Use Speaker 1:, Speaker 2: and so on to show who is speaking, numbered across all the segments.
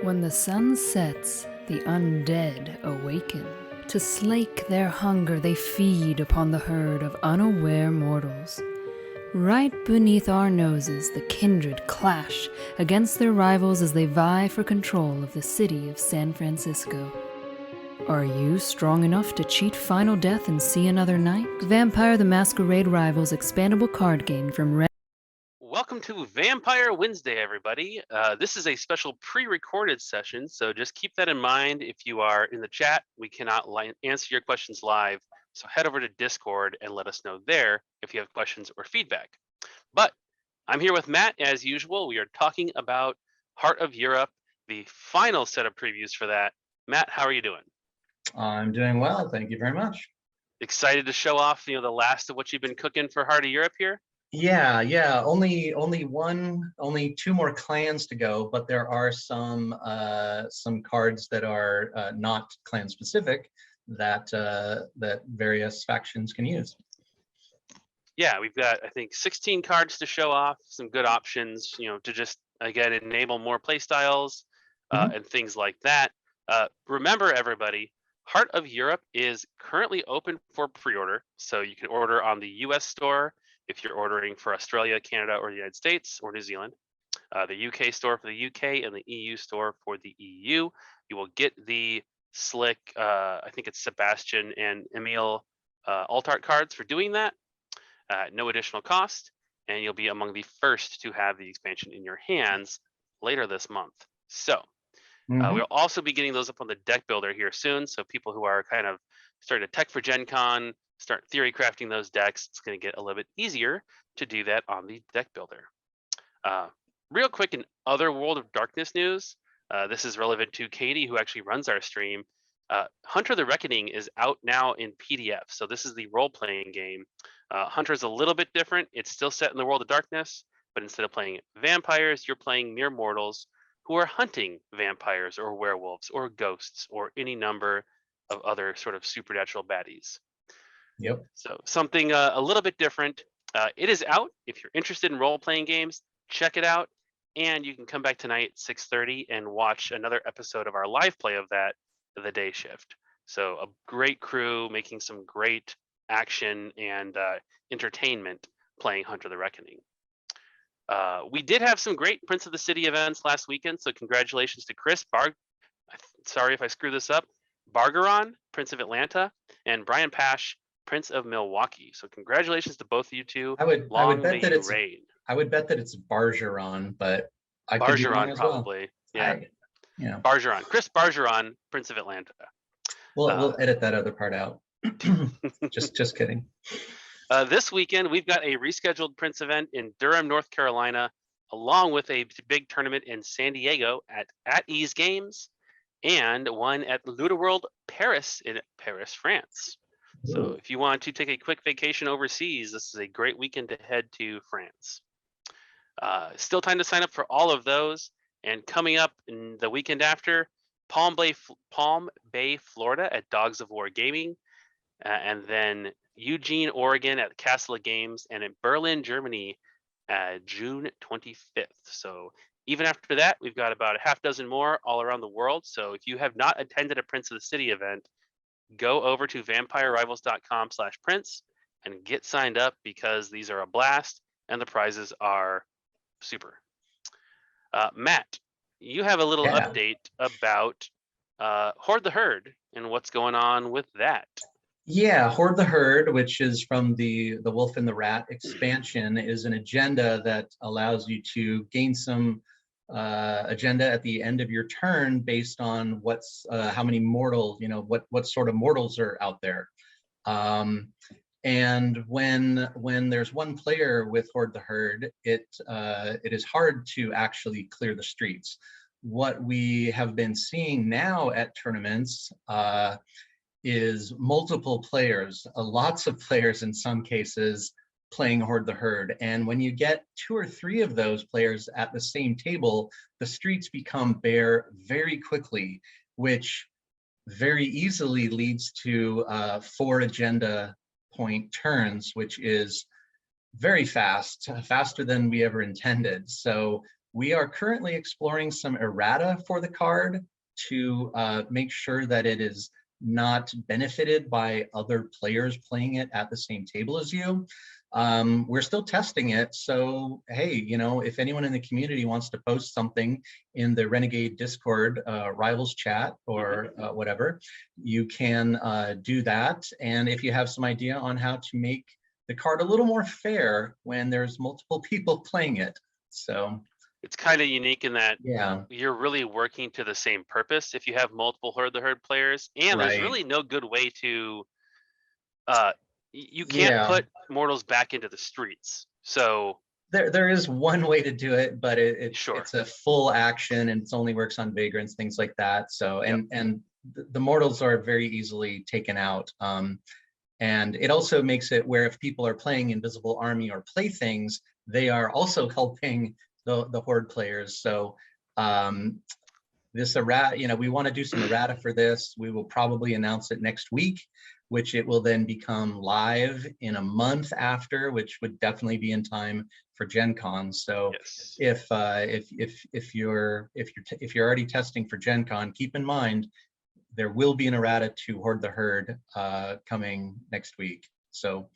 Speaker 1: When the sun sets, the undead awaken. To slake their hunger, they feed upon the herd of unaware mortals. Right beneath our noses, the kindred clash against their rivals as they vie for control of the city of San Francisco. Are you strong enough to cheat Final Death and see another night? Vampire the Masquerade Rivals expandable card game from
Speaker 2: Welcome to Vampire Wednesday, everybody. This is a special pre-recorded session, so just keep that in mind. If you are in the chat, we cannot answer your questions live, so head over to Discord and let us know there if you have questions or feedback. But I'm here with Matt, as usual. We are talking about Heart of Europe, the final set of previews for that. Matt, how are you doing?
Speaker 3: I'm doing well, thank you very much.
Speaker 2: Excited to show off, the last of what you've been cooking for Heart of Europe here?
Speaker 3: Yeah. Only two more clans to go, but there are some cards that are not clan specific that various factions can use.
Speaker 2: Yeah, we've got, I think, 16 cards to show off, some good options, to just, again, enable more play styles and things like that. Remember, everybody, Heart of Europe is currently open for pre-order, so you can order on the US store if you're ordering for Australia, Canada, or the United States, or New Zealand. The UK store for the UK and the EU store for the EU. You will get the slick, I think it's Sebastian and Emil alt art cards for doing that. No additional cost, and you'll be among the first to have the expansion in your hands later this month. So we'll also be getting those up on the deck builder here soon, so people who are kind of starting to tech for Gen Con, start theory crafting those decks, it's going to get a little bit easier to do that on the deck builder. Real quick, in other World of Darkness news, this is relevant to Katie, who actually runs our stream. Hunter the Reckoning is out now in PDF, so this is the role-playing game. Hunter is a little bit different. It's still set in the World of Darkness, but instead of playing vampires, you're playing mere mortals who are hunting vampires or werewolves or ghosts or any number of other sort of supernatural baddies.
Speaker 3: Yep.
Speaker 2: So something a little bit different. It is out. If you're interested in role-playing games, check it out. And you can come back tonight at 6:30 and watch another episode of our live play of that, the day shift. So a great crew making some great action and entertainment playing Hunter the Reckoning. We did have some great Prince of the City events last weekend, so congratulations to Chris sorry if I screw this up, Bargeron, Prince of Atlanta, and Brian Pash, Prince of Milwaukee. So congratulations to both of you two.
Speaker 3: I would bet that it's
Speaker 2: reign.
Speaker 3: I would bet that it's Bargeron, but I could be wrong as
Speaker 2: probably.
Speaker 3: Well.
Speaker 2: Yeah. Bargeron, Chris Bargeron, Prince of Atlanta.
Speaker 3: We'll edit that other part out. just kidding.
Speaker 2: This weekend, we've got a rescheduled Prince event in Durham, North Carolina, along with a big tournament in San Diego at Ease Games, and one at Ludoworld Paris in Paris, France. So if you want to take a quick vacation overseas, this is a great weekend to head to France. Still time to sign up for all of those. And coming up in the weekend after, Palm Bay, Florida at Dogs of War Gaming, and then Eugene, Oregon at Castle of Games, and in Berlin, Germany, June 25th. So even after that, we've got about a half dozen more all around the world. So if you have not attended a Prince of the City event, go over to vampirerivals.com/prince and get signed up, because these are a blast and the prizes are super. Matt, you have a little update about Hoard the Herd and what's going on with that.
Speaker 3: Yeah, Hoard the Herd, which is from the Wolf and the Rat expansion, is an agenda that allows you to gain some agenda at the end of your turn based on how many mortals, what sort of mortals are out there. And when there's one player with Hoard the Herd, it is hard to actually clear the streets. What we have been seeing now at tournaments is multiple players, lots of players in some cases, playing Hoard the Herd. And when you get 2 or 3 of those players at the same table, the streets become bare very quickly, which very easily leads to 4 agenda point turns, which is very fast, faster than we ever intended. So We are currently exploring some errata for the card to make sure that it is not benefited by other players playing it at the same table as you. We're still testing it, so hey, you know, if anyone in the community wants to post something in the Renegade Discord Rivals chat or whatever, you can do that. And if you have some idea on how to make the card a little more fair when there's multiple people playing it, so
Speaker 2: it's kind of unique in that
Speaker 3: yeah,
Speaker 2: you're really working to the same purpose if you have multiple Horde the Herd players, and there's
Speaker 3: right,
Speaker 2: really no good way to you can't
Speaker 3: yeah.
Speaker 2: put mortals back into the streets. So
Speaker 3: There is one way to do it, but
Speaker 2: sure.
Speaker 3: it's a full action and it only works on vagrants, things like that. So
Speaker 2: Yep.
Speaker 3: and the mortals are very easily taken out. And it also makes it where if people are playing Invisible Army or Playthings, they are also helping the Horde players. So this errata, you know, we want to do some errata for this. We will probably announce it next week, which it will then become live in a month after, which would definitely be in time for Gen Con. So
Speaker 2: Yes.
Speaker 3: if you're already testing for Gen Con, keep in mind there will be an errata to Horde the Herd coming next week. So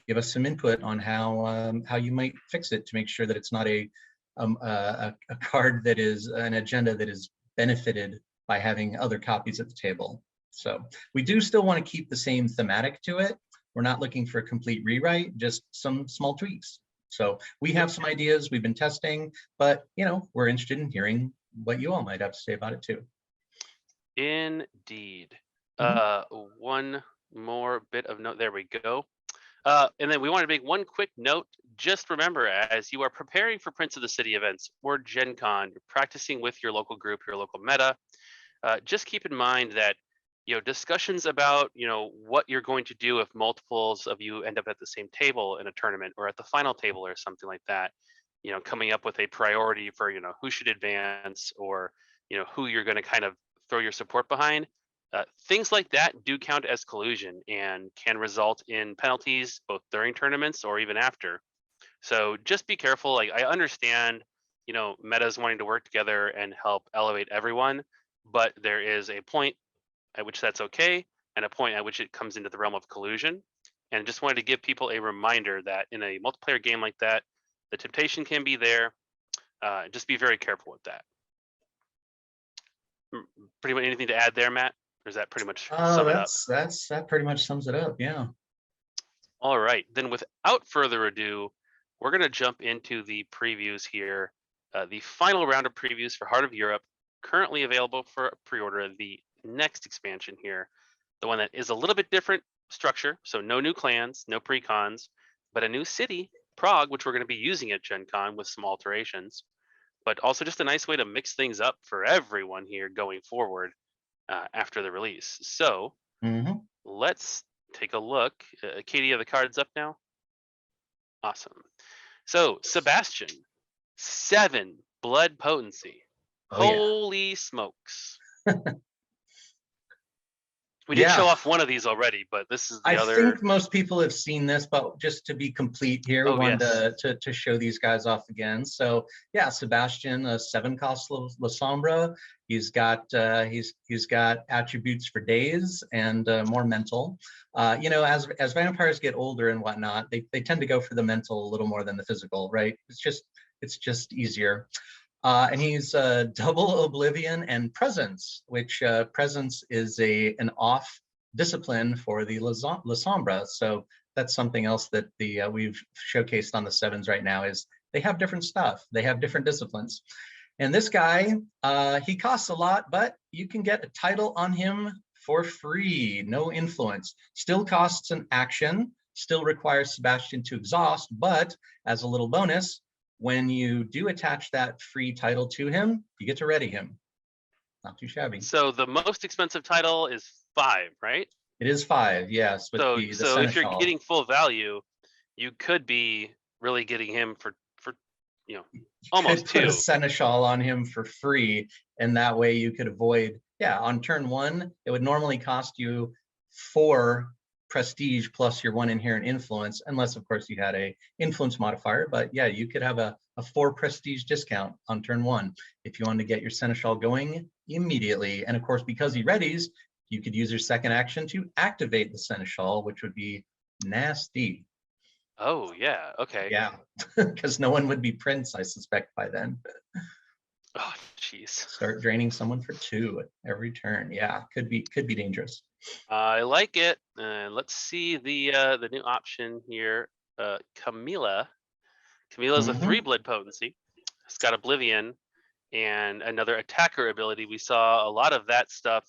Speaker 3: give us some input on how you might fix it to make sure that it's not a card that is an agenda that is benefited by having other copies at the table. So we do still want to keep the same thematic to it. We're not looking for a complete rewrite, just some small tweaks. So we have some ideas we've been testing, but you know, we're interested in hearing what you all might have to say about it too.
Speaker 2: Indeed. One more bit of note. There we go. And then we want to make one quick note. Just remember, as you are preparing for Prince of the City events or Gen Con, you're practicing with your local group, your local meta, just keep in mind that, you know, discussions about, you know, what you're going to do if multiples of you end up at the same table in a tournament or at the final table or something like that, you know, coming up with a priority for, you know, who should advance or, you know, who you're going to kind of throw your support behind. Things like that do count as collusion and can result in penalties both during tournaments or even after. So just be careful. Like, I understand, you know, metas wanting to work together and help elevate everyone, but there is a point at which that's okay and a point at which it comes into the realm of collusion. And just wanted to give people a reminder that in a multiplayer game like that, the temptation can be there. Just be very careful with that. Pretty much anything to add there, Matt? Or does that pretty much sum it up?
Speaker 3: That pretty much sums it up, yeah.
Speaker 2: All right, then without further ado, we're going to jump into the previews here. The final round of previews for Heart of Europe, currently available for pre-order. The next expansion here, the one that is a little bit different structure, so no new clans, no pre-cons, but a new city, Prague, which we're going to be using at Gen Con with some alterations, but also just a nice way to mix things up for everyone here going forward after the release. So let's take a look. Katie, are the cards up now? Awesome. So Sebastian, 7 blood potency.
Speaker 3: Oh, yeah.
Speaker 2: Holy smokes. We did show off one of these already, but this is the other.
Speaker 3: I think most people have seen this, but just to be complete here, we wanted to show these guys off again. So yeah, Sebastian, a 7-cost La Sombra. He's got attributes for days and more mental. You know, as vampires get older and whatnot, they tend to go for the mental a little more than the physical, right? It's just easier. And he's double Oblivion and Presence, which Presence is an off discipline for the La Sombra. So that's something else that we've showcased on the 7s right now is they have different stuff. They have different disciplines. And this guy, he costs a lot, but you can get a title on him for free, no influence. Still costs an action, still requires Sebastian to exhaust, but as a little bonus, when you do attach that free title to him, you get to ready him. Not too shabby.
Speaker 2: So the most expensive title is 5, right?
Speaker 3: It is 5, yes. With
Speaker 2: so
Speaker 3: the
Speaker 2: if you're getting full value, you could be really getting him for you know, almost 2.
Speaker 3: Put a Seneschal on him for free, and that way you could avoid. Yeah, on turn 1, it would normally cost you 4 prestige plus your 1 inherent influence, unless of course you had a influence modifier. But yeah, you could have a a 4 prestige discount on turn 1 if you want to get your Seneschal going immediately. And of course, because he readies, you could use your second action to activate the Seneschal, which would be nasty.
Speaker 2: Oh, yeah. Okay.
Speaker 3: Yeah, because no one would be Prince, I suspect, by then.
Speaker 2: Oh, jeez.
Speaker 3: Start draining someone for 2 every turn. Yeah, could be dangerous.
Speaker 2: I like it. Let's see the new option here. Camilla. Camilla is a 3 blood potency. It's got Oblivion and another attacker ability. We saw a lot of that stuff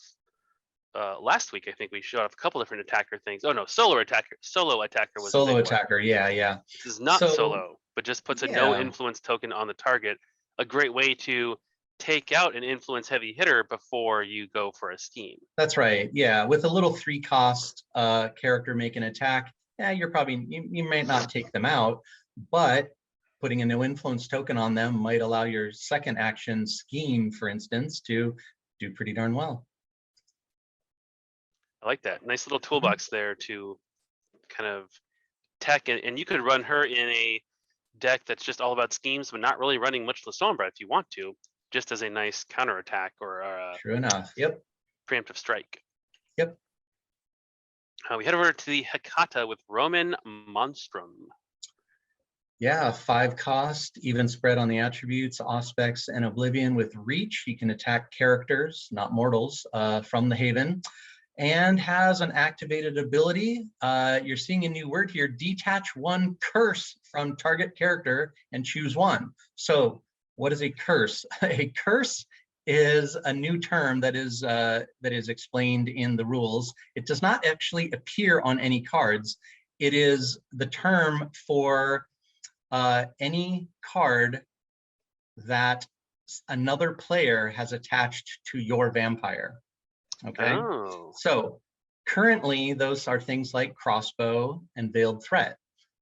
Speaker 2: last week. I think we showed off a couple different attacker things. Oh no, solo attacker. Solo attacker was
Speaker 3: Solo
Speaker 2: a big
Speaker 3: attacker.
Speaker 2: one.
Speaker 3: Yeah.
Speaker 2: This is not solo, but just puts a no
Speaker 3: Yeah.
Speaker 2: influence token on the target. A great way to take out an influence heavy hitter before you go for a scheme.
Speaker 3: That's right. Yeah, with a little 3 cost character make an attack, yeah, you're probably you might not take them out, but putting a no influence token on them might allow your second action scheme, for instance, to do pretty darn well.
Speaker 2: I like that. Nice little toolbox there to kind of tech, and you could run her in a deck that's just all about schemes, but not really running much La Sombra if you want to, just as a nice counterattack or
Speaker 3: True enough. Yep.
Speaker 2: preemptive strike.
Speaker 3: Yep.
Speaker 2: We head over to the Hecata with Roman Monstrum.
Speaker 3: Yeah, 5 cost, even spread on the attributes, Auspex, and Oblivion with reach. He can attack characters, not mortals, from the Haven, and has an activated ability. You're seeing a new word here, detach 1 curse from target character and choose 1. So what is a curse? A curse is a new term that is explained in the rules. It does not actually appear on any cards. It is the term for any card that another player has attached to your vampire. Okay.
Speaker 2: Oh.
Speaker 3: So currently those are things like crossbow and veiled threat.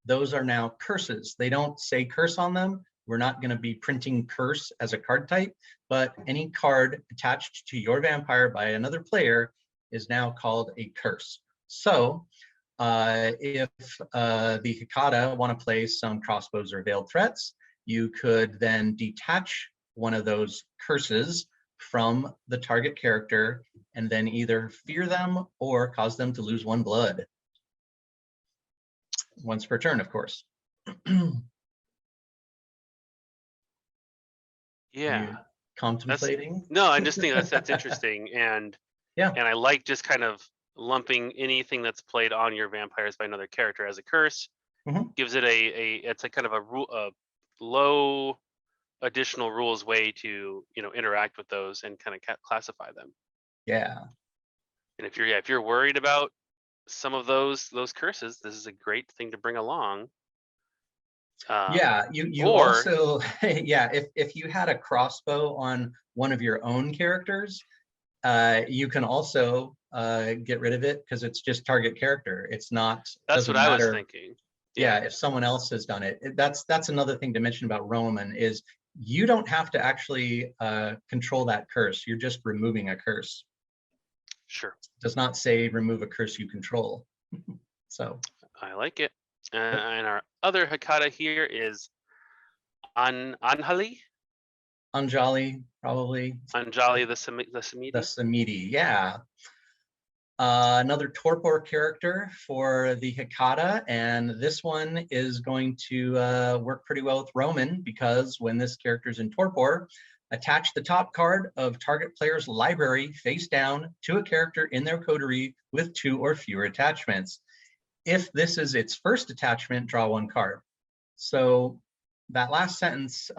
Speaker 3: Those are now curses. They don't say curse on them. We're not going to be printing curse as a card type, but any card attached to your vampire by another player is now called a curse. So if the Hecata want to play some crossbows or veiled threats, you could then detach one of those curses from the target character and then either fear them or cause them to lose 1 blood. Once per turn, of course.
Speaker 2: Yeah.
Speaker 3: Contemplating?
Speaker 2: No, I'm just thinking that's interesting. And
Speaker 3: yeah.
Speaker 2: And I like just kind of lumping anything that's played on your vampires by another character as a curse. Gives it it's a kind of a low additional rules way to interact with those and kind of classify them.
Speaker 3: Yeah.
Speaker 2: And if you're worried about some of those curses, this is a great thing to bring along.
Speaker 3: Yeah, you also yeah, if you had a crossbow on one of your own characters, you can also get rid of it because it's just target character. It's not.
Speaker 2: That's what I was thinking.
Speaker 3: Yeah, if someone else has done it, that's another thing to mention about Roman is you don't have to actually control that curse. You're just removing a curse.
Speaker 2: Sure.
Speaker 3: It does not say remove a curse you control. So
Speaker 2: I like it. And our other Hecata here is Anjali.
Speaker 3: Anjali, probably.
Speaker 2: Anjali the Samiti.
Speaker 3: The Samiti, yeah. Another torpor character for the Hecata, and this one is going to work pretty well with Roman because when this character is in torpor, attach the top card of target player's library face down to a character in their coterie with 2 or fewer attachments. If this is its first attachment, draw 1 card. So that last sentence,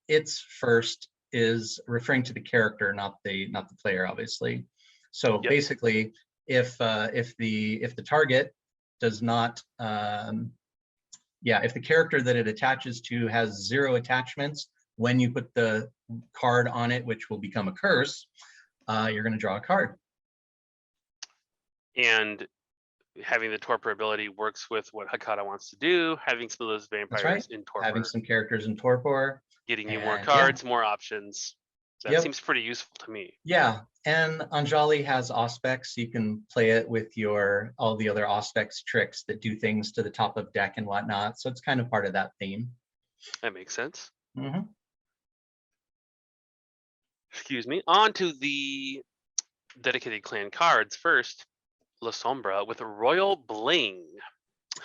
Speaker 3: its first is referring to the character, not the player, obviously. So basically, if the target does not, if the character that it attaches to has 0 attachments, when you put the card on it, which will become a curse, you're going to draw a card.
Speaker 2: And having the torpor ability works with what Hecata wants to do, having some of those vampires in torpor.
Speaker 3: Having some characters in torpor.
Speaker 2: Getting you more cards, more options. That seems pretty useful to me.
Speaker 3: Yeah, and Anjali has Auspex. You can play it with all the other Auspex tricks that do things to the top of deck and whatnot. So it's kind of part of that theme.
Speaker 2: That makes sense.
Speaker 3: Mhm.
Speaker 2: Excuse me. On to the dedicated clan cards. First, La Sombra with Royal Bling.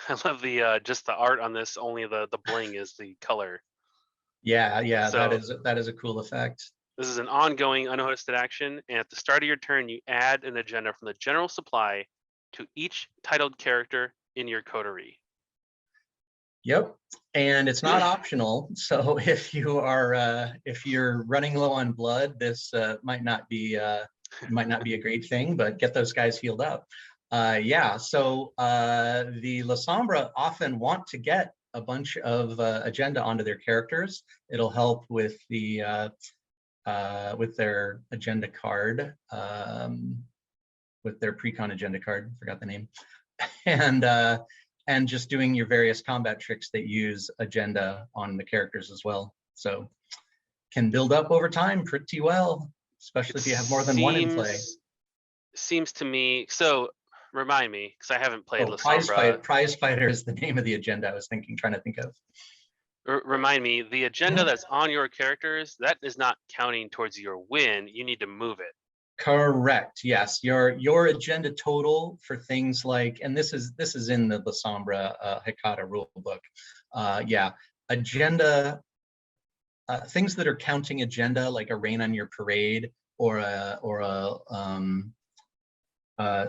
Speaker 2: I love the just the art on this. Only the bling is the color.
Speaker 3: Yeah, yeah,
Speaker 2: So
Speaker 3: that is a cool effect.
Speaker 2: this is an ongoing unnoticed action, and at the start of your turn, you add an agenda from the general supply to each titled character in your coterie.
Speaker 3: Yep, and it's not optional. So if you're running low on blood, this might not be a great thing, but get those guys healed up. Yeah, so the La Sombra often want to get a bunch of agenda onto their characters. It'll help with with their agenda card, with their precon agenda card. Forgot the name, and just doing your various combat tricks that use agenda on the characters as well. So can build up over time pretty well, especially if you have more than one in play.
Speaker 2: Seems to me, so remind me, because I haven't played La
Speaker 3: Prize
Speaker 2: Sombra.
Speaker 3: Prize Fighter is the name of the agenda I was trying to think of.
Speaker 2: Remind me, the agenda that's on your characters, that is not counting towards your win. You need to move it.
Speaker 3: Correct. Yes, your agenda total for things like, and this is in the La Sombra Hecata rule book. Yeah, agenda, things that are counting agenda, like a rain on your parade, or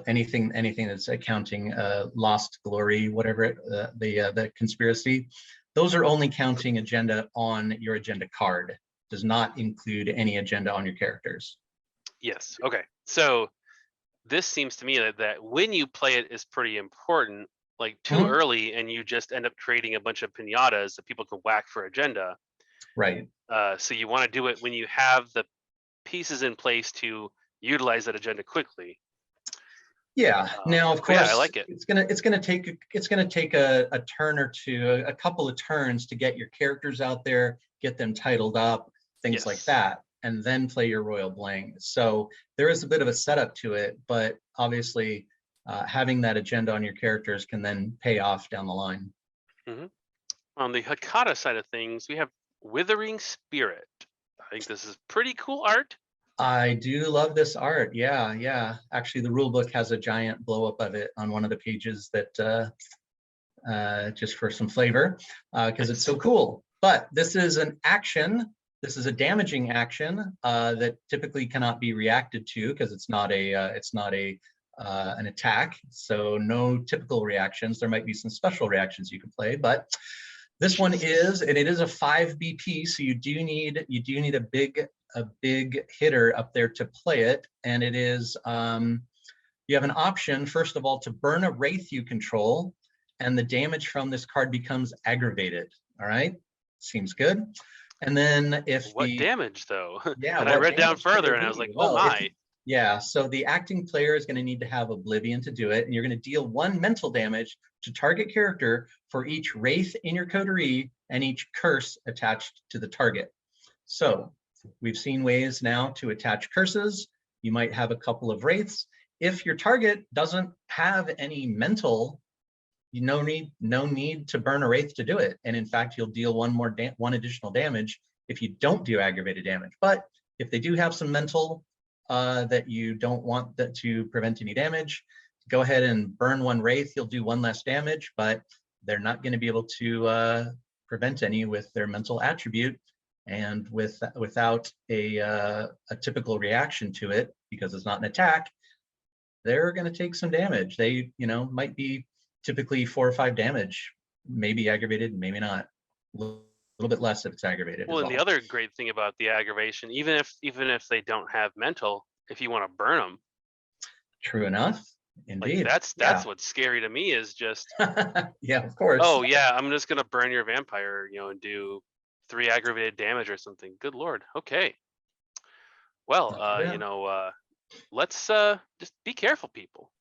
Speaker 3: anything that's counting lost glory, whatever the conspiracy. Those are only counting agenda on your agenda card. Does not include any agenda on your characters.
Speaker 2: Yes. Okay. So this seems to me that when you play it is pretty important. Like too early, and you just end up creating a bunch of pinatas that people can whack for agenda.
Speaker 3: Right.
Speaker 2: So you want to do it when you have the pieces in place to utilize that agenda quickly.
Speaker 3: Yeah. Now, of course,
Speaker 2: yeah, I like it.
Speaker 3: It's gonna take a turn or two, a couple of turns to get your characters out there, get them titled up, things like that, and then play your Royal Bling. So there is a bit of a setup to it, but obviously having that agenda on your characters can then pay off down the line.
Speaker 2: On the Hecata side of things, we have Withering Spirit. I think this is pretty cool art.
Speaker 3: I do love this art. Yeah, yeah. Actually, the rule book has a giant blow up of it on one of the pages that just for some flavor, because it's so cool. But this is an action. This is a damaging action that typically cannot be reacted to because it's not an attack. So no typical reactions. There might be some special reactions you can play, but this one is, and it is a 5 BP. So you do need a big hitter up there to play it, and it is you have an option, first of all, to burn a wraith you control, and the damage from this card becomes aggravated. All right, seems good. And then if
Speaker 2: what damage though?
Speaker 3: Yeah,
Speaker 2: and I read down further and I was like, oh my.
Speaker 3: Yeah, so the acting player is going to need to have Oblivion to do it, and you're going to deal 1 mental damage to target character for each wraith in your coterie and each curse attached to the target. So we've seen ways now to attach curses. You might have a couple of wraiths. If your target doesn't have any mental, no need to burn a wraith to do it. And in fact, you'll deal one additional damage if you don't do aggravated damage. But if they do have some mental that you don't want that to prevent any damage, go ahead and burn 1 wraith. You'll do 1 less damage, but they're not going to be able to prevent any with their mental attribute. And without a typical reaction to it, because it's not an attack, they're going to take some damage. They, might be typically 4 or 5 damage, maybe aggravated, maybe not. A little bit less if it's aggravated.
Speaker 2: Well, and the other great thing about the aggravation, even if they don't have mental, if you want to burn them.
Speaker 3: True enough. Indeed.
Speaker 2: Like that's what's scary to me is just.
Speaker 3: Yeah, of course.
Speaker 2: Oh yeah, I'm just gonna burn your vampire, and do 3 aggravated damage or something. Good Lord. Okay. Well, let's just be careful, people.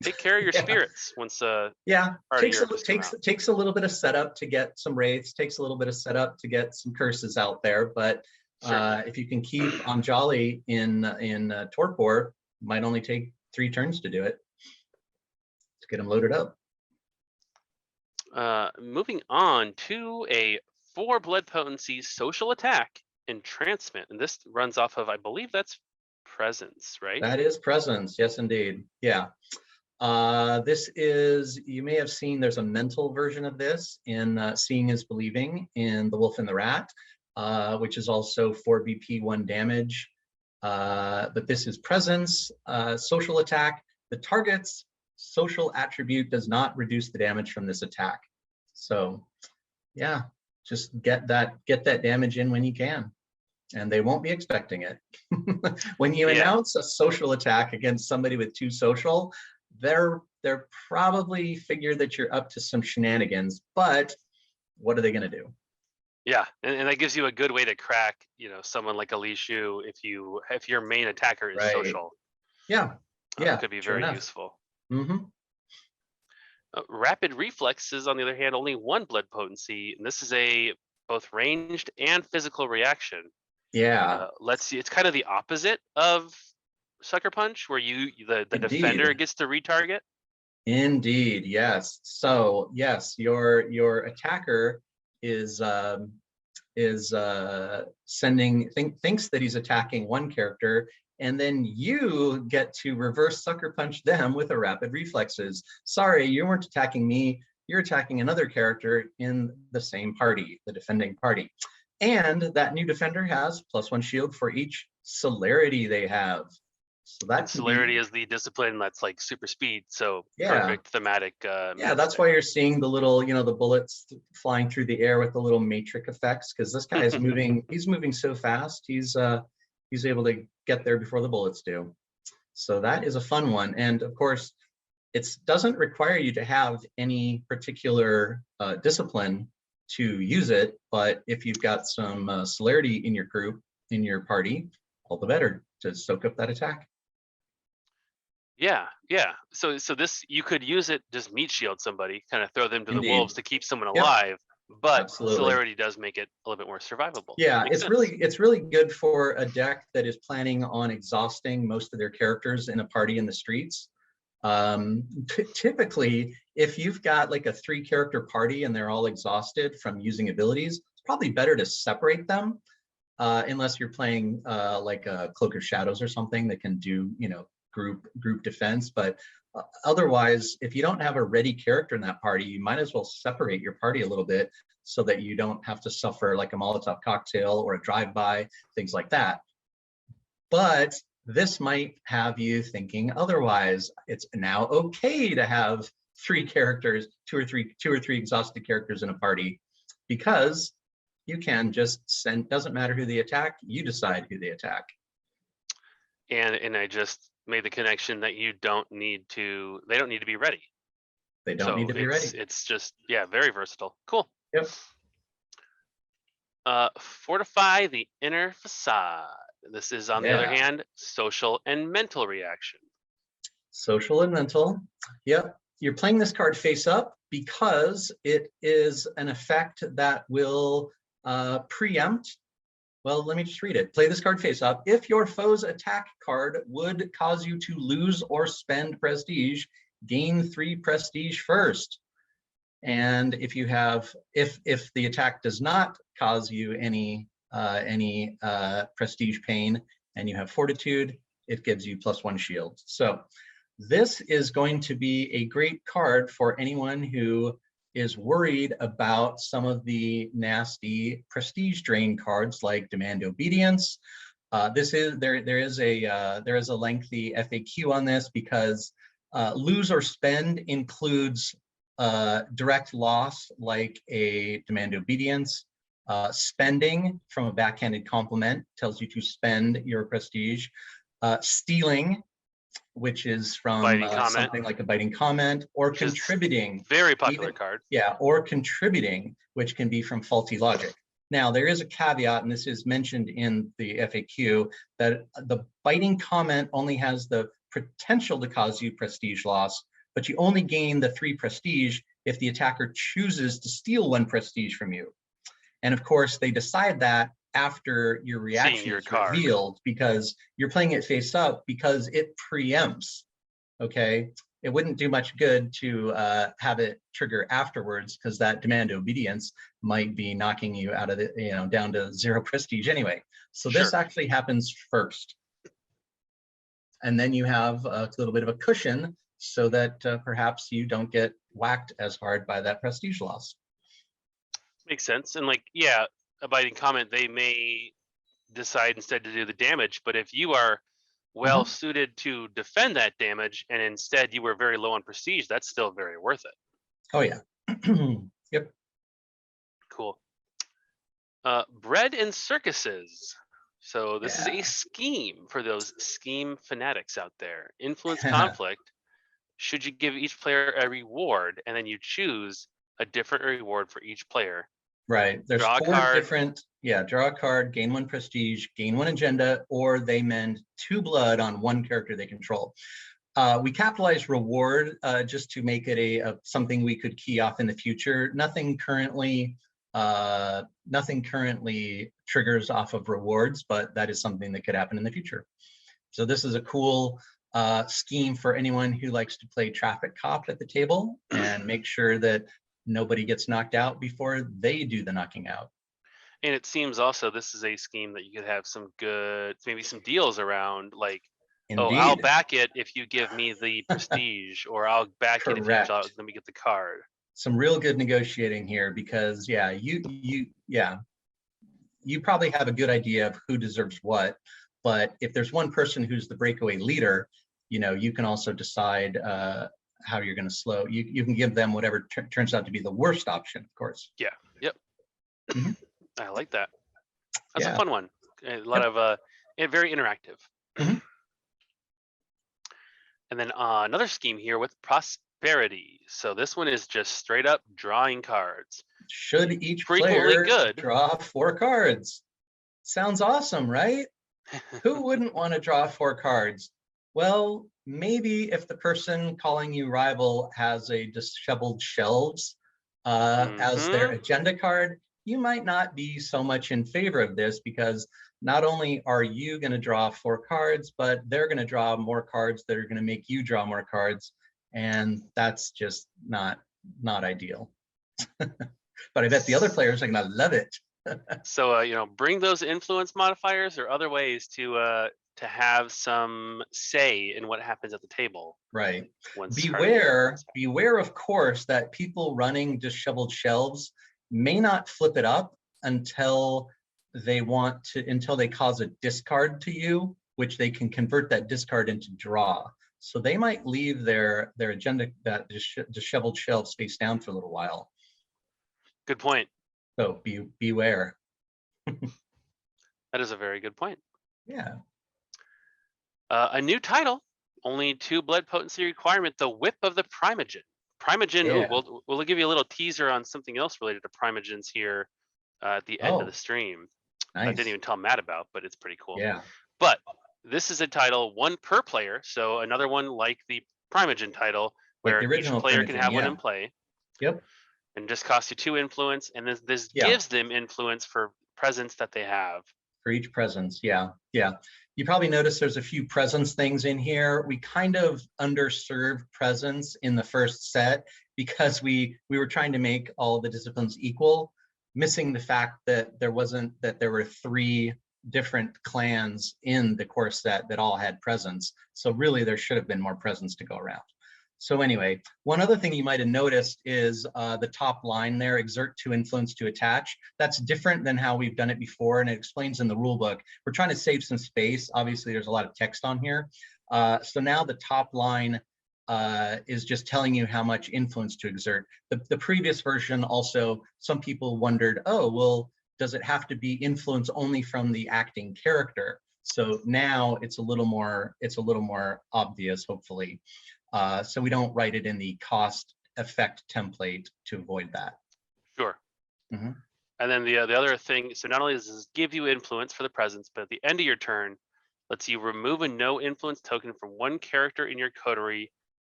Speaker 2: Take care of your spirits once
Speaker 3: takes a little bit of setup to get some wraiths, takes a little bit of setup to get some curses out there, but if you can keep Anjali in torpor, might only take 3 turns to do it. Let's get them loaded up.
Speaker 2: Moving on to a 4 blood potency, social attack, entrancement, and this runs off of, I believe that's presence, right?
Speaker 3: That is presence, yes, indeed. Yeah. This is, you may have seen, there's a mental version of this in Seeing is Believing in The Wolf and the Rat, which is also 4 BP, 1 damage. But this is presence, social attack. The target's social attribute does not reduce the damage from this attack. So yeah, just get that damage in when you can, and they won't be expecting it. When you announce a social attack against somebody with 2 social, they're probably figure that you're up to some shenanigans, but what are they going to do?
Speaker 2: Yeah, and that gives you a good way to crack, someone like Alishu if your main attacker is social.
Speaker 3: Yeah,
Speaker 2: it could be very useful. Rapid Reflexes, on the other hand, only 1 blood potency, and this is a both ranged and physical reaction.
Speaker 3: Yeah.
Speaker 2: Let's see, it's kind of the opposite of Sucker Punch, where the defender gets to retarget.
Speaker 3: Indeed, yes. So yes, your attacker is thinks that he's attacking one character, and then you get to reverse Sucker Punch them with a Rapid Reflexes. Sorry, you weren't attacking me. You're attacking another character in the same party, the defending party. And that new defender has +1 shield for each celerity they have. So that
Speaker 2: celerity is the discipline that's like super speed. So perfect thematic.
Speaker 3: Yeah, that's why you're seeing the little, the bullets flying through the air with the little matrix effects, because this guy is moving. He's moving so fast. He's able to get there before the bullets do. So that is a fun one. And of course, it doesn't require you to have any particular discipline to use it. But if you've got some celerity in your group, in your party, all the better to soak up that attack.
Speaker 2: Yeah. So this, you could use it, just meat shield somebody, kind of throw them to the wolves to keep someone alive. But celerity does make it a little bit more survivable.
Speaker 3: Yeah, it's really good for a deck that is planning on exhausting most of their characters in a party in the streets. Typically, if you've got like a 3-character party and they're all exhausted from using abilities, it's probably better to separate them, unless you're playing like a Cloak of Shadows or something that can do group defense. But otherwise, if you don't have a ready character in that party, you might as well separate your party a little bit so that you don't have to suffer like a Molotov cocktail or a drive-by, things like that. But this might have you thinking otherwise. It's now okay to have 3 characters, two or three exhausted characters in a party, because you can just send, doesn't matter who they attack, you decide who they attack.
Speaker 2: And I just made the connection that they don't need to be ready.
Speaker 3: They don't need to be ready.
Speaker 2: It's just, very versatile. Cool.
Speaker 3: Yep.
Speaker 2: Fortify the inner facade. This is, on the other hand, social and mental reaction.
Speaker 3: Social and mental. Yep. You're playing this card face up because it is an effect that will preempt. Well, let me just read it. Play this card face up. If your foe's attack card would cause you to lose or spend prestige, gain 3 prestige first. And if you have, if the attack does not cause you any prestige pain and you have fortitude, it gives you +1 shield. So this is going to be a great card for anyone who is worried about some of the nasty prestige drain cards like Demand Obedience. There is a lengthy FAQ on this, because lose or spend includes direct loss like a Demand Obedience. Spending from a backhanded compliment tells you to spend your prestige. Stealing, which is from something like a biting comment, or contributing.
Speaker 2: Very popular card.
Speaker 3: Yeah, or contributing, which can be from faulty logic. Now, there is a caveat, and this is mentioned in the FAQ, that the biting comment only has the potential to cause you prestige loss, but you only gain the 3 prestige if the attacker chooses to steal 1 prestige from you. And of course, they decide that after your reaction is revealed, because you're playing it face up, because it preempts. Okay, it wouldn't do much good to have it trigger afterwards, because that demand obedience might be knocking you out of the, down to 0 prestige anyway. So this actually happens first. And then you have a little bit of a cushion so that perhaps you don't get whacked as hard by that prestige loss.
Speaker 2: Makes sense. And like, yeah, a biting comment, they may decide instead to do the damage, but if you are well suited to defend that damage and instead you were very low on prestige, that's still very worth it.
Speaker 3: Oh yeah. Yep.
Speaker 2: Cool. Bread and circuses. So this is a scheme for those scheme fanatics out there. Influence conflict. Should you give each player a reward, and then you choose a different reward for each player.
Speaker 3: Right. There's
Speaker 2: draw
Speaker 3: 4 different, draw a card, gain 1 prestige, gain 1 agenda, or they mend 2 blood on 1 character they control. We capitalize reward just to make it something we could key off in the future. Nothing currently triggers off of rewards, but that is something that could happen in the future. So this is a cool scheme for anyone who likes to play traffic cop at the table and make sure that nobody gets knocked out before they do the knocking out.
Speaker 2: And it seems also this is a scheme that you could have some good, maybe some deals around, like,
Speaker 3: Indeed.
Speaker 2: oh, I'll back it if you give me the prestige, or I'll back it if you let me get the card.
Speaker 3: Some real good negotiating here, because you probably have a good idea of who deserves what, but if there's one person who's the breakaway leader, you can also decide how you're going to slow. You can give them whatever turns out to be the worst option, of course.
Speaker 2: Yeah. Yep. I like that. That's a fun one. A lot of very interactive. And then another scheme here with prosperity. So this one is just straight up drawing cards.
Speaker 3: Should each player draw 4 cards? Sounds awesome, right? Who wouldn't want to draw 4 cards? Well, maybe if the person calling you rival has a disheveled shelves as their agenda card, you might not be so much in favor of this, because not only are you going to draw 4 cards, but they're going to draw more cards that are going to make you draw more cards, and that's just not ideal. But I bet the other players are going to love it.
Speaker 2: So bring those influence modifiers or other ways to have some say in what happens at the table.
Speaker 3: Right. Beware, of course, that people running disheveled shelves may not flip it up until they cause a discard to you, which they can convert that discard into draw. So they might leave their agenda, that disheveled shelves, face down for a little while.
Speaker 2: Good point.
Speaker 3: So beware.
Speaker 2: That is a very good point.
Speaker 3: Yeah.
Speaker 2: A new title, only 2 blood potency requirement, the Whip of the Primogen. Primogen, we'll give you a little teaser on something else related to primogens here at the end of the stream.
Speaker 3: Nice.
Speaker 2: I didn't even tell Matt about, but it's pretty cool.
Speaker 3: Yeah.
Speaker 2: But this is a title, 1 per player, so another one like the Primogen title, where each player can have 1 in play.
Speaker 3: Yep.
Speaker 2: And just costs you 2 influence, and this gives them influence for presence that they have.
Speaker 3: For each presence, yeah. You probably noticed there's a few presence things in here. We kind of underserved presence in the first set because we were trying to make all the disciplines equal, missing the fact that there were 3 different clans in the core set that all had presence. So really there should have been more presence to go around. So anyway, one other thing you might have noticed is the top line there, exert 2 influence to attach. That's different than how we've done it before, and it explains in the rule book. We're trying to save some space. Obviously, there's a lot of text on here. So now the top line is just telling you how much influence to exert. The previous version also, some people wondered, oh, well, does it have to be influence only from the acting character? So now it's a little more obvious, hopefully. So we don't write it in the cost effect template to avoid that.
Speaker 2: Sure. And then the other thing, so not only does this give you influence for the presence, but at the end of your turn, lets you remove a no influence token from 1 character in your coterie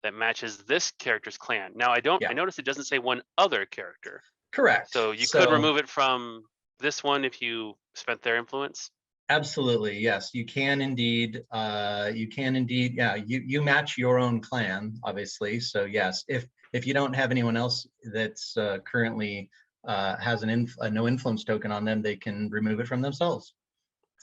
Speaker 2: that matches this character's clan. Now I noticed it doesn't say 1 other character.
Speaker 3: Correct.
Speaker 2: So you could remove it from this one if you spent their influence.
Speaker 3: Absolutely, yes. You can indeed. You can indeed. Yeah, you match your own clan, obviously. So yes, if you don't have anyone else that's currently has a no influence token on them, they can remove it from themselves.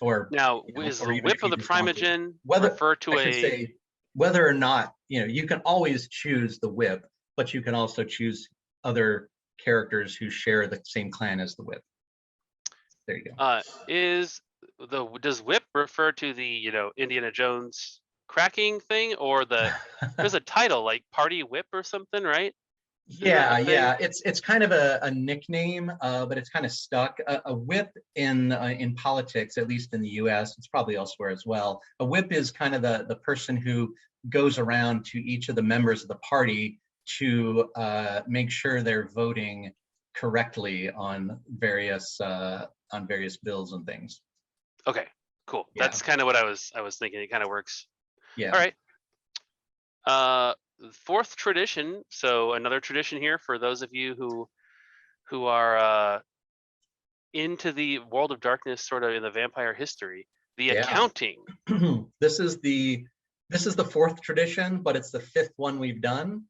Speaker 3: Or
Speaker 2: Now, is
Speaker 3: or
Speaker 2: the
Speaker 3: even
Speaker 2: whip
Speaker 3: if
Speaker 2: of
Speaker 3: you
Speaker 2: the
Speaker 3: just want to,
Speaker 2: primogen
Speaker 3: whether
Speaker 2: refer
Speaker 3: I
Speaker 2: to
Speaker 3: should
Speaker 2: a?
Speaker 3: say whether or not you can always choose the whip, but you can also choose other characters who share the same clan as the whip. There you go.
Speaker 2: Does whip refer to the Indiana Jones cracking thing, or there's a title like party whip or something, right? Isn't that
Speaker 3: Yeah,
Speaker 2: a thing?
Speaker 3: yeah, it's kind of a nickname, but it's kind of stuck. A whip in politics, at least in the U.S., it's probably elsewhere as well. A whip is kind of the person who goes around to each of the members of the party to make sure they're voting correctly on various bills and things.
Speaker 2: Okay, cool.
Speaker 3: Yeah,
Speaker 2: That's kind of what I was thinking. It kind of works.
Speaker 3: yeah,
Speaker 2: All right. Fourth tradition. So another tradition here for those of you who are into the World of Darkness, sort of in the vampire history. The
Speaker 3: yeah.
Speaker 2: accounting.
Speaker 3: This is the fourth tradition, but it's the fifth one we've done.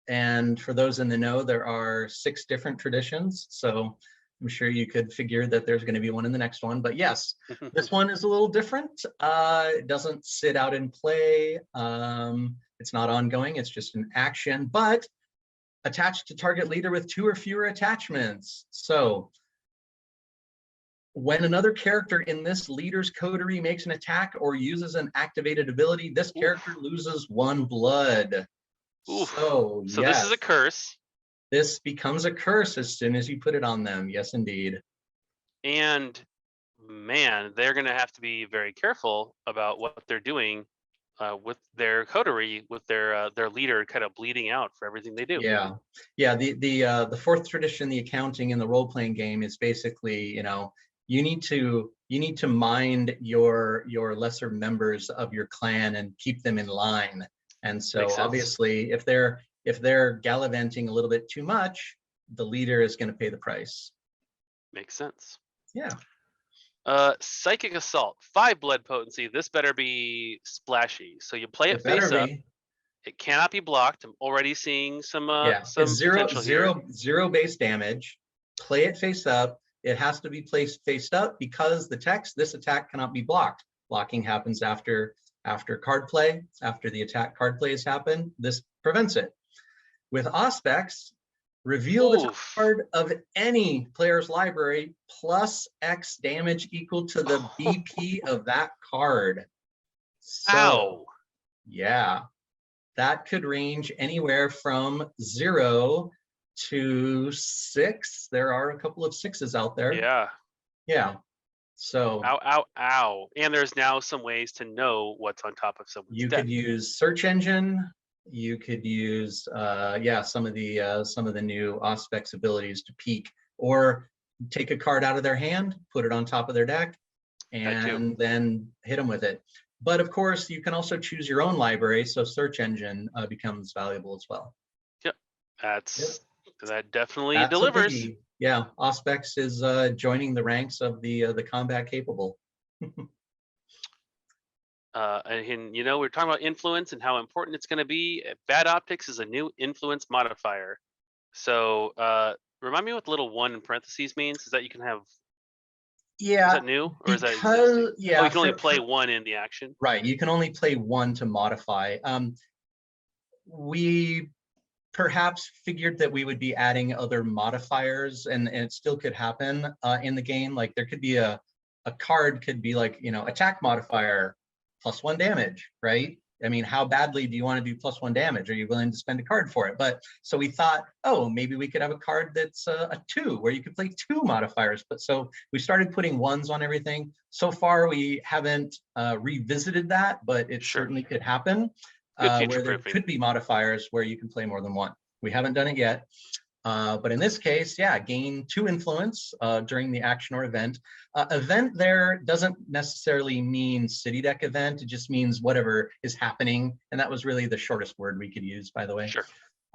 Speaker 3: And for those in the know, there are 6 different traditions. So I'm sure you could figure that there's going to be one in the next one. But yes, this one is a little different. It doesn't sit out in play. It's not ongoing. It's just an action, but attached to target leader with 2 or fewer attachments. So when another character in this leader's coterie makes an attack or uses an activated ability, this character loses 1 blood.
Speaker 2: Oof.
Speaker 3: So
Speaker 2: So
Speaker 3: yes,
Speaker 2: this is a curse.
Speaker 3: this becomes a curse as soon as you put it on them. Yes, indeed.
Speaker 2: And man, they're going to have to be very careful about what they're doing with their coterie, with their leader kind of bleeding out for everything they do.
Speaker 3: Yeah, yeah. The fourth tradition, the accounting in the role playing game is basically, you need to mind your lesser members of your clan and keep them in line. And so obviously, if they're gallivanting a little bit too much, the leader is going to pay the price.
Speaker 2: Makes sense.
Speaker 3: Yeah.
Speaker 2: Psychic Assault, 5 blood potency. This better be splashy. So you play it face up. It cannot be blocked. I'm already seeing some
Speaker 3: it's
Speaker 2: potential here.
Speaker 3: zero base damage. Play it face up. It has to be placed face up because the text, this attack cannot be blocked. Blocking happens after card play, after the attack card plays happen. This prevents it. With Auspex, reveal the top card of any player's library plus X damage equal to the BP of that card. So, yeah, that could range anywhere from 0 to 6. There are a couple of 6s out there.
Speaker 2: Yeah.
Speaker 3: Yeah. So
Speaker 2: ow. And there's now some ways to know what's on top of someone's
Speaker 3: you
Speaker 2: deck.
Speaker 3: could use search engine. You could use some of the new Auspex abilities to peek, or take a card out of their hand, put it on top of their deck, and then hit them with it. But of course, you can also choose your own library, so search engine becomes valuable as well.
Speaker 2: Yep, that definitely delivers.
Speaker 3: Yeah, Auspex is joining the ranks of the combat capable.
Speaker 2: And we're talking about influence and how important it's going to be. Bad optics is a new influence modifier. So remind me what the little 1 in parentheses means. Is that you can have?
Speaker 3: Yeah.
Speaker 2: Is that new, or is that existing?
Speaker 3: Yeah,
Speaker 2: you can only play 1 in the action.
Speaker 3: Right. You can only play 1 to modify. We perhaps figured that we would be adding other modifiers, and it still could happen in the game. Like there could be a card could be like, attack modifier +1 damage, right? I mean, how badly do you want to do +1 damage? Are you willing to spend a card for it? But so we thought, oh, maybe we could have a card that's a 2, where you could play 2 modifiers. But so we started putting 1s on everything. So far, we haven't revisited that, but it certainly could happen. Where there could be modifiers where you can play more than 1. We haven't done it yet. But in this case, yeah, gain 2 influence during the action or event. Event there doesn't necessarily mean city deck event. It just means whatever is happening. And that was really the shortest word we could use, by the way.
Speaker 2: Sure.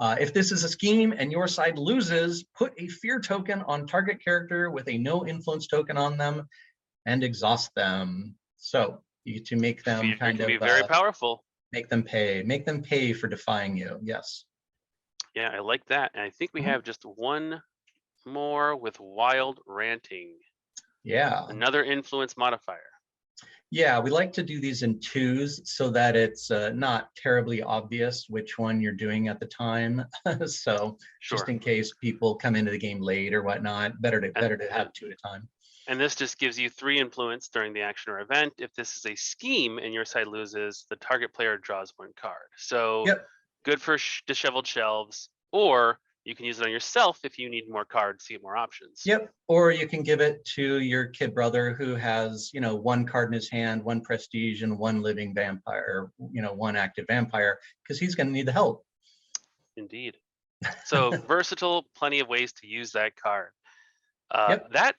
Speaker 3: If this is a scheme and your side loses, put a fear token on target character with a no influence token on them. and exhaust them. So you get to make them
Speaker 2: Fear
Speaker 3: kind
Speaker 2: can be
Speaker 3: of
Speaker 2: very powerful.
Speaker 3: make them pay for defying you. Yes.
Speaker 2: Yeah, I like that. And I think we have just one more with wild ranting.
Speaker 3: Yeah.
Speaker 2: Another influence modifier.
Speaker 3: Yeah, we like to do these in twos so that it's not terribly obvious which one you're doing at the time. So just in case people come into the game late or whatnot, better to have two at a time.
Speaker 2: And this just gives you 3 influence during the action or event. If this is a scheme and your side loses, the target player draws 1 card. So good for disheveled shelves, or you can use it on yourself if you need more cards to get more options.
Speaker 3: Yep. Or you can give it to your kid brother who has, 1 card in his hand, 1 prestige, and 1 living vampire, 1 active vampire, because he's going to need the help.
Speaker 2: Indeed. So versatile, plenty of ways to use that card. That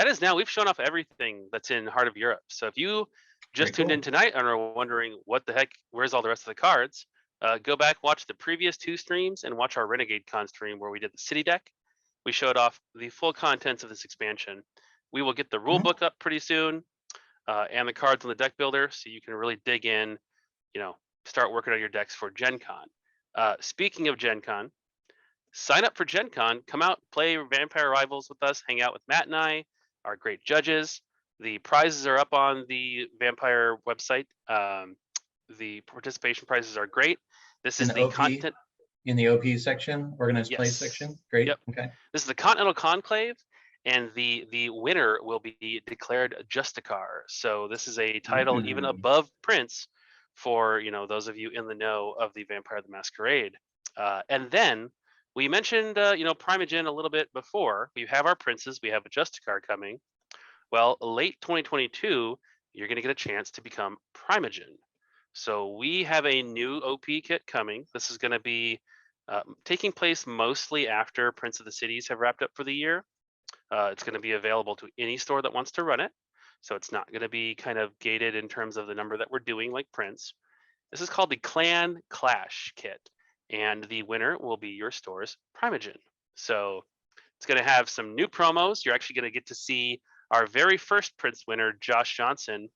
Speaker 2: is now, we've shown off everything that's in Heart of Europe. So if you just tuned in tonight and are wondering what the heck, where's all the rest of the cards, go back, watch the previous 2 streams and watch our Renegade Con stream where we did the city deck. We showed off the full contents of this expansion. We will get the rule book up pretty soon and the cards on the deck builder so you can really dig in, start working on your decks for Gen Con. Speaking of Gen Con, sign up for Gen Con, come out, play Vampire Rivals with us, hang out with Matt and I, our great judges. The prizes are up on the Vampire website. The participation prizes are great. This is the content
Speaker 3: in the OP section, organized play section. Great.
Speaker 2: Yep.
Speaker 3: Okay.
Speaker 2: This is the Continental Conclave, and the winner will be declared Justicar. So this is a title even above Prince for those of you in the know of the Vampire the Masquerade. And then we mentioned primogen a little bit before. We have our princes. We have a Justicar coming. Well, late 2022, you're going to get a chance to become primogen. So we have a new OP kit coming. This is going to be taking place mostly after Prince of the Cities have wrapped up for the year. It's going to be available to any store that wants to run it. So it's not going to be kind of gated in terms of the number that we're doing like Prince. This is called the Clan Clash kit. And the winner will be your store's primogen. So it's going to have some new promos. You're actually going to get to see our very first Prince winner, Josh Johnson.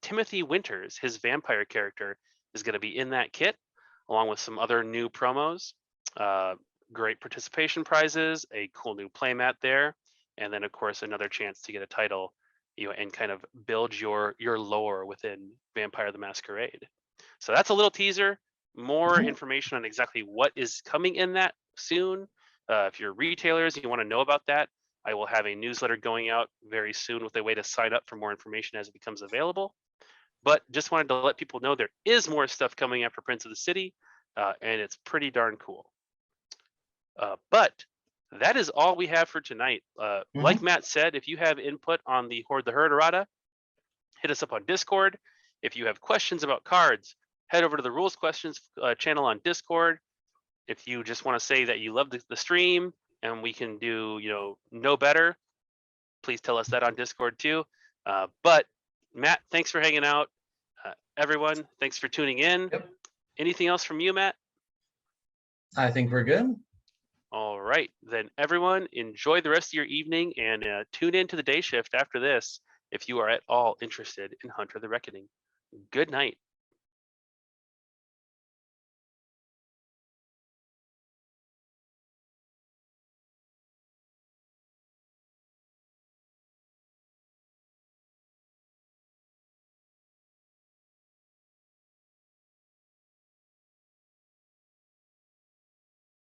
Speaker 2: Timothy Winters, his vampire character, is going to be in that kit, along with some other new promos, great participation prizes, a cool new playmat there, and then of course another chance to get a title, and kind of build your lore within Vampire the Masquerade. So that's a little teaser. More information on exactly what is coming in that soon. If you're retailers and you want to know about that, I will have a newsletter going out very soon with a way to sign up for more information as it becomes available. But just wanted to let people know there is more stuff coming after Prince of the City, and it's pretty darn cool. But that is all we have for tonight. Like Matt said, if you have input on the Hoard the Herd errata, hit us up on Discord. If you have questions about cards, head over to the Rules Questions channel on Discord. If you just want to say that you love the stream and we can do, know better, please tell us that on Discord too. But Matt, thanks for hanging out. Everyone, thanks for tuning in. Anything else from you, Matt?
Speaker 3: I think we're good.
Speaker 2: All right, then everyone, enjoy the rest of your evening and tune in to the day shift after this if you are at all interested in Hunter the Reckoning. Good night.